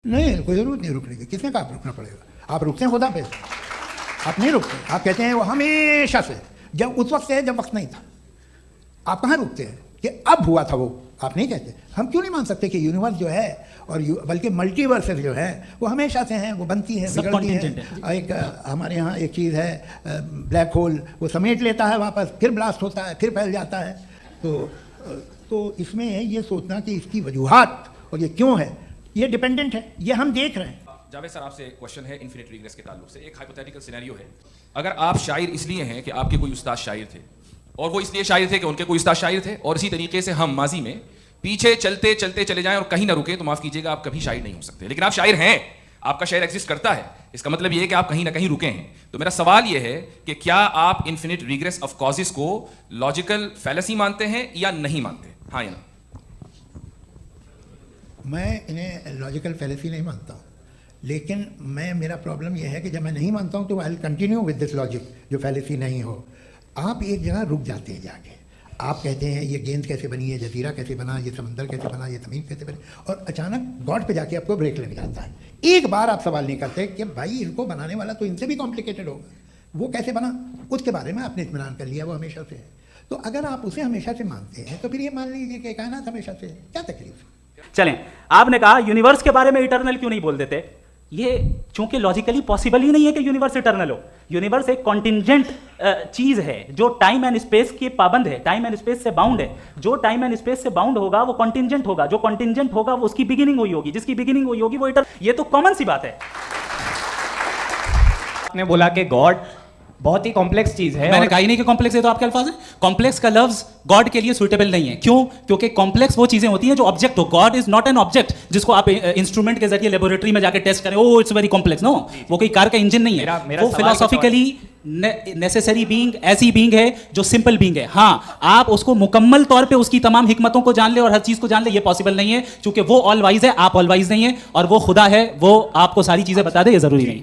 नहीं, कोई ज़रूरत नहीं रुकने की। किसने कहा आप रुकना पड़ेगा? आप रुकते हैं खुदा पे, आप नहीं रुकते। आप कहते हैं वो हमेशा से, जब उस वक्त से जब वक्त नहीं था। आप कहाँ रुकते हैं कि अब हुआ था वो? आप नहीं कहते। हम क्यों नहीं मान सकते कि यूनिवर्स जो है और बल्कि मल्टीवर्सेस जो है वो हमेशा से हैं, वो बनती हैं, बिगड़ती हैं। एक हमारे यहाँ एक चीज़ है ब्लैक होल, वो समेट लेता है वापस, फिर ब्लास्ट होता है, फिर फैल जाता है। तो इसमें ये सोचना कि इसकी वजूहात और ये क्यों है, ये डिपेंडेंट है, ये हम देख रहे हैं। जावेद सर, आपसे क्वेश्चन है इन्फिनिट रिग्रेस के ताल्लुक से। एक हाइपोथेटिकल सिनेरियो है, अगर आप शायर इसलिए हैं कि आपके कोई उस्ताद शायर थे और वो इसलिए शायर थे कि उनके कोई उस्ताद शायर थे, और इसी तरीके से हम माजी में पीछे चलते चलते चले जाएं और कहीं ना रुके, तो माफ कीजिएगा आप कभी शायर नहीं हो सकते। लेकिन आप शायर हैं, आपका शायर एग्जिस्ट करता है, इसका मतलब ये है कि आप कहीं ना कहीं रुके हैं। तो मेरा सवाल ये है कि क्या आप इन्फिनिट रिग्रेस ऑफ कॉजेस को लॉजिकल फैलेसी मानते हैं या नहीं मानते? हाँ या ना? मैं इन्हें लॉजिकल फैलेसी नहीं मानता हूँ, लेकिन मेरा प्रॉब्लम यह है कि जब मैं नहीं मानता हूँ तो I will continue with this logic जो फैलेसी नहीं हो। आप एक जगह रुक जाते हैं जाके, आप कहते हैं ये गेंद कैसे बनी, ये जजीरा कैसे बना, ये समंदर कैसे बना, ये ज़मीन कैसे बनी, और अचानक गॉड पे जाके आपको ब्रेक लग जाता है। एक बार आप सवाल नहीं करते कि भाई इनको बनाने वाला तो इनसे भी कॉम्प्लिकेटेड होगा, वो कैसे बना, उसके बारे में आपने इत्मीनान कर लिया, वो हमेशा से है। तो अगर आप उसे हमेशा से मानते हैं तो फिर ये मान लीजिए कि कायनात हमेशा से है, क्या तकलीफ? चलें, आपने कहा यूनिवर्स के बारे में इटर्नल क्यों नहीं बोल देते? ये चूंकि लॉजिकली पॉसिबल ही नहीं है कि यूनिवर्स इटर्नल हो। यूनिवर्स एक कॉन्टिंजेंट चीज है जो टाइम एंड स्पेस के पाबंद है, टाइम एंड स्पेस से बाउंड है। जो टाइम एंड स्पेस से बाउंड होगा वो कॉन्टिंजेंट होगा, जो कॉन्टिंजेंट होगा वो उसकी बिगिनिंग हुई होगी, जिसकी बिगिनिंग हुई होगी वो इटर्नल। ये तो कॉमन सी बात है। आपने बोला कि गॉड बहुत ही कॉम्प्लेक्स चीज है। मैंने कहा ही नहीं कि कॉम्प्लेक्स है, तो आपके अल्फाज हैं। कॉम्प्लेक्स का लफ्ज गॉड के लिए सुइटेबल नहीं है। क्यों? क्योंकि कॉम्प्लेक्स वो चीजें होती हैं जो ऑब्जेक्ट हो। God is not an object जिसको आप इंस्ट्रूमेंट के जरिए लेबोरेटरी में जाके टेस्ट करें, oh it's very complex. No, वो कोई कार का इंजन नहीं है। वो फिलोसॉफिकली नेसेसरी बीइंग, ऐसी बीइंग है जो सिंपल बीइंग है। हाँ, आप उसको मुकम्मल तौर पे उसकी तमाम हिकमतों को जान ले और हर चीज को जान ले, ये पॉसिबल नहीं है, क्योंकि वो ऑल वाइज है, आप ऑल वाइज नहीं है, और वो खुदा है, वो आपको सारी चीजें बता दे, ये जरूरी नहीं।